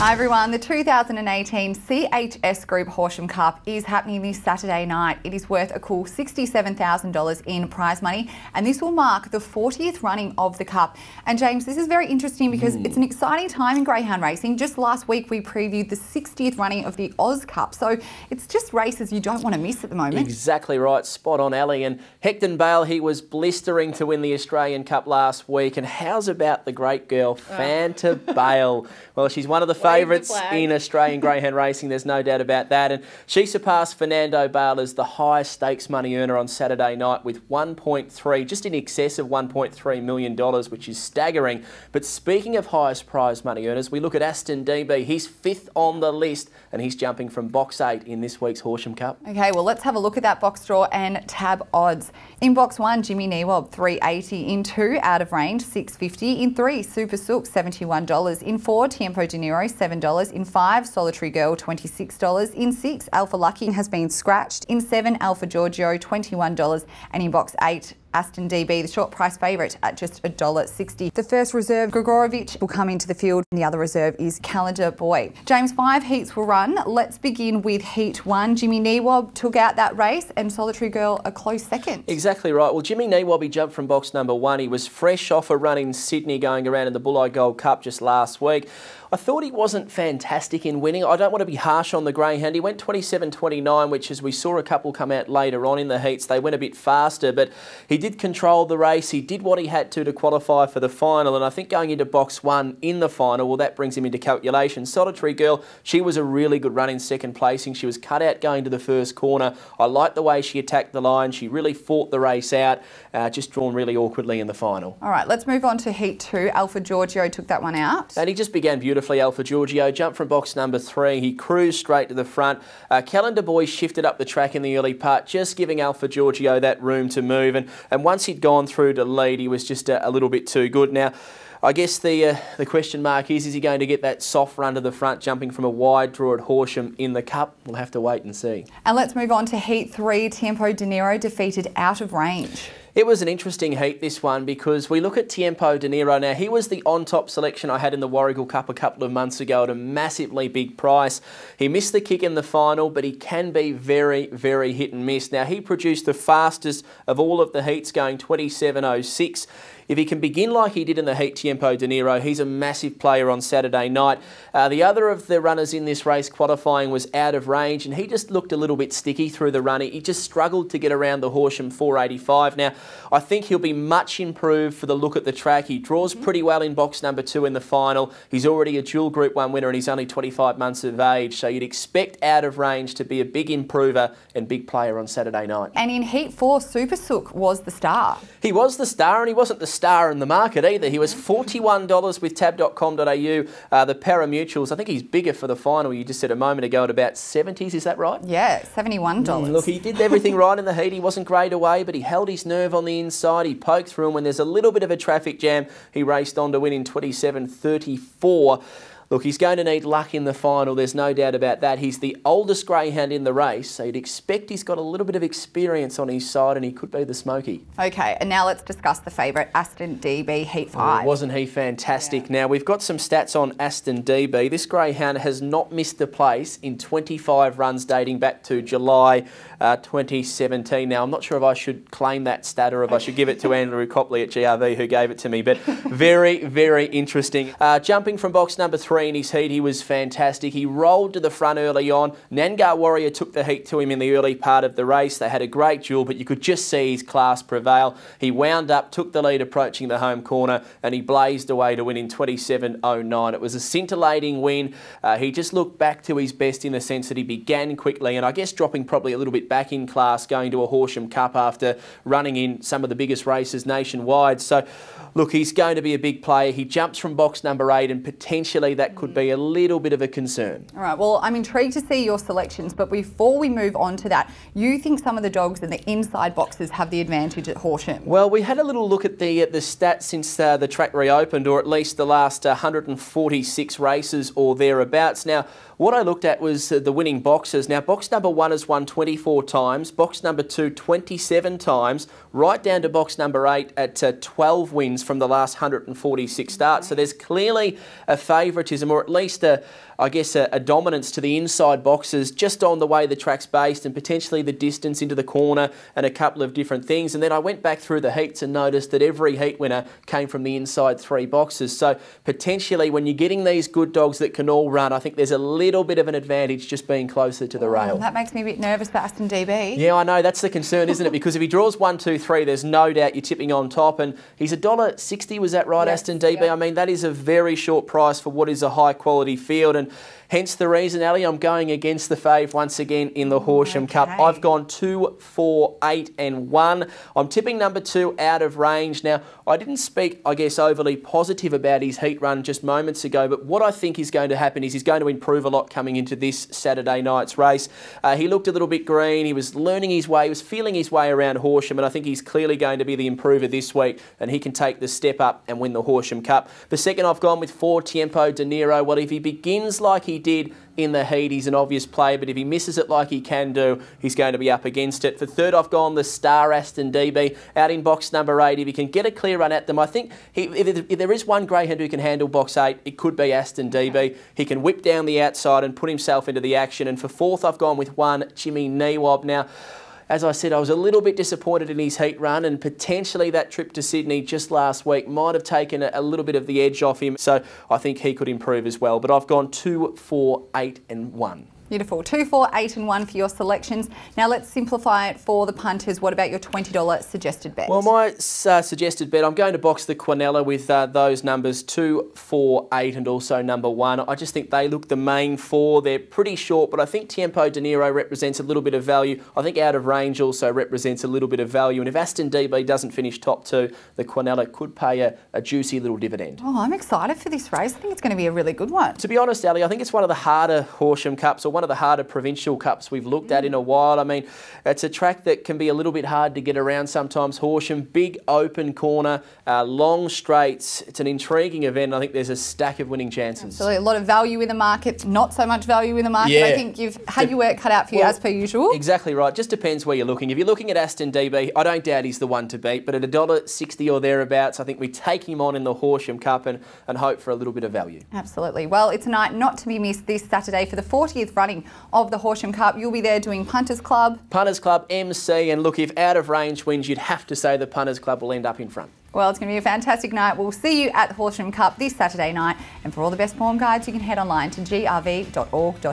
Hi everyone, the 2018 CHS Group Horsham Cup is happening this Saturday night. It is worth a cool $67,000 in prize money, and this will mark the 40th running of the Cup. And James, this is very interesting because it's an exciting time in greyhound racing. Just last week we previewed the 60th running of the Oz Cup, so it's just races you don't want to miss at the moment. Exactly right, spot on, Ellie. And Hecton Bale, he was blistering to win the Australian Cup last week. And how's about the great girl, Fanta Bale? Well, she's one of the favourites in Australian greyhound racing, there's no doubt about that. And she surpassed Fernando Bale as the highest stakes money earner on Saturday night with 1.3, just in excess of $1.3 million, which is staggering. But speaking of highest prize money earners, we look at Aston DB. He's 5th on the list and he's jumping from box 8 in this week's Horsham Cup. Okay, well, let's have a look at that box draw and tab odds. In box 1, Jimmy Neewob, $3.80. In 2, Out of Range, $6.50. In 3, Super Sook, $71. In 4, Tiempo De Niro, $7. In 5, Solitary Girl, $26. In 6, Alpha Lucky has been scratched. In 7, Alpha Giorgio, $21. And in box 8, Aston DB, the short price favourite at just $1.60. The first reserve, Grigorovich, will come into the field, and the other reserve is Calendar Boy. James, 5 heats will run. Let's begin with Heat 1. Jimmy Neewob took out that race and Solitary Girl a close second. Exactly right. Well, Jimmy Neewob, he jumped from box number 1. He was fresh off a run in Sydney going around in the Bulleye Gold Cup just last week. I thought he wasn't fantastic in winning. I don't want to be harsh on the greyhound. He went 27.29, which, as we saw a couple come out later on in the heats, they went a bit faster, but he did control the race. He did what he had to qualify for the final, and I think going into box 1 in the final, well, that brings him into calculation. Solitary Girl, she was a really good run in second placing. She was cut out going to the first corner. I liked the way she attacked the line. She really fought the race out, just drawn really awkwardly in the final. All right, let's move on to Heat 2. Alpha Giorgio took that one out. And he just began beautifully. Alpha Giorgio jumped from box number 3. He cruised straight to the front. Calendar Boy shifted up the track in the early part, just giving Alpha Giorgio that room to move. And once he'd gone through to lead, he was just a little bit too good. Now, I guess the question mark is he going to get that soft run to the front, jumping from a wide draw at Horsham in the Cup? We'll have to wait and see. And let's move on to Heat 3. Tiempo De Niro defeated Out of Range. It was an interesting heat, this one, because we look at Tiempo De Niro. Now, he was the on-top selection I had in the Warragul Cup a couple of months ago at a massively big price. He missed the kick in the final, but he can be very, very hit and miss. Now, he produced the fastest of all of the heats, going 27.06. If he can begin like he did in the heat, Tiempo De Niro, he's a massive player on Saturday night. The other of the runners in this race qualifying was Out of Range, and he just looked a little bit sticky through the run. He just struggled to get around the Horsham 485. Now, I think he'll be much improved for the look at the track. He draws pretty well in box number 2 in the final. He's already a dual Group 1 winner and he's only 25 months of age, so you'd expect Out of Range to be a big improver and big player on Saturday night. And in Heat 4, Super Sook was the star. He was the star, and he wasn't the star in the market either. He was $41 with tab.com.au. The Paramutuals, I think he's bigger for the final. You just said a moment ago at about 70s, is that right? Yeah, $71. Look, he did everything right in the heat. He wasn't great away, but he held his nerve on the inside. He poked through, and when there's a little bit of a traffic jam, he raced on to win in 27.34. Look, he's going to need luck in the final, there's no doubt about that. He's the oldest greyhound in the race, so you'd expect he's got a little bit of experience on his side and he could be the smoky. Okay, and now let's discuss the favourite, Aston DB, Heat 5. Oh, wasn't he fantastic? Yeah. Now, we've got some stats on Aston DB. This greyhound has not missed a place in 25 runs dating back to July 2017. Now, I'm not sure if I should claim that stat or if I should give it to Andrew Copley at GRV who gave it to me, but very, very interesting. Jumping from box number 3 in his heat, he was fantastic. He rolled to the front early on. Nangar Warrior took the heat to him in the early part of the race. They had a great duel, but you could just see his class prevail. He wound up, took the lead approaching the home corner, and he blazed away to win in 27.09. It was a scintillating win. He just looked back to his best in the sense that he began quickly, and I guess dropping probably a little bit back in class going to a Horsham Cup after running in some of the biggest races nationwide. So, look, he's going to be a big player. He jumps from box number 8, and potentially that could be a little bit of a concern. All right, well, I'm intrigued to see your selections, but before we move on to that, you think some of the dogs in the inside boxes have the advantage at Horsham? Well, we had a little look at the stats since the track reopened, or at least the last 146 races or thereabouts. Now, what I looked at was the winning boxes. Now, box number 1 has won 24 times, box number 2 27 times, right down to box number 8 at 12 wins from the last 146 starts. So there's clearly a favouritism, or at least I guess a dominance to the inside boxes, just on the way the track's based and potentially the distance into the corner and a couple of different things. And then I went back through the heats and noticed that every heat winner came from the inside 3 boxes. So potentially when you're getting these good dogs that can all run, I think there's a little bit of an advantage just being closer to the rail. That makes me a bit nervous for Aston DB. Yeah, I know, that's the concern, isn't it? Because if he draws 1, 2, 3, there's no doubt you're tipping on top. And he's $1.60, was that right, yes, Aston DB? Yeah. I mean, that is a very short price for what is a high quality field. And hence the reason, Ellie, I'm going against the fave once again in the Horsham Cup. I've gone 2, 4, 8 and 1. I'm tipping number 2 Out of Range. Now, I didn't speak, I guess, overly positive about his heat run just moments ago, but what I think is going to happen is he's going to improve a lot coming into this Saturday night's race. He looked a little bit green. He was learning his way. He was feeling his way around Horsham, and I think he's clearly going to be the improver this week, and he can take the step up and win the Horsham Cup. The second I've gone with 4 Tiempo De Niro. Well, if he begins like he did in the heat, he's an obvious play, but if he misses it like he can do, he's going to be up against it. For third, I've gone the Star Aston DB out in box number 8. If he can get a clear run at them, I think if there is one greyhound who can handle box 8, it could be Aston DB. He can whip down the outside and put himself into the action. And for fourth, I've gone with 1 Jimmy Neewob. Now, as I said, I was a little bit disappointed in his heat run, and potentially that trip to Sydney just last week might have taken a little bit of the edge off him. So I think he could improve as well. But I've gone 2, 4, 8 and 1. Beautiful. 2, 4, 8 and 1 for your selections. Now let's simplify it for the punters. What about your $20 suggested bet? Well, my suggested bet, I'm going to box the Quinella with those numbers 2, 4, 8 and also number 1. I just think they look the main 4. They're pretty short, but I think Tiempo De Niro represents a little bit of value. I think Out of Range also represents a little bit of value. And if Aston DB doesn't finish top 2, the Quinella could pay a juicy little dividend. Oh, I'm excited for this race. I think it's going to be a really good one. To be honest, Ali, I think it's one of the harder Horsham Cups, or one of the harder provincial cups we've looked at in a while. I mean, it's a track that can be a little bit hard to get around sometimes. Horsham, big open corner, long straights. It's an intriguing event. I think there's a stack of winning chances. Absolutely. A lot of value in the market, not so much value in the market. Yeah. I think you've had your work cut out for you as per usual. Exactly right. Just depends where you're looking. If you're looking at Aston DB, I don't doubt he's the one to beat, but at $1.60 or thereabouts, I think we take him on in the Horsham Cup and hope for a little bit of value. Absolutely. Well, it's a night not to be missed this Saturday for the 40th running of the Horsham Cup. You'll be there doing Punters Club. Punters Club, MC, and look, if Out of Range wins, you'd have to say the Punters Club will end up in front. Well, it's going to be a fantastic night. We'll see you at the Horsham Cup this Saturday night. And for all the best form guides, you can head online to grv.org.au.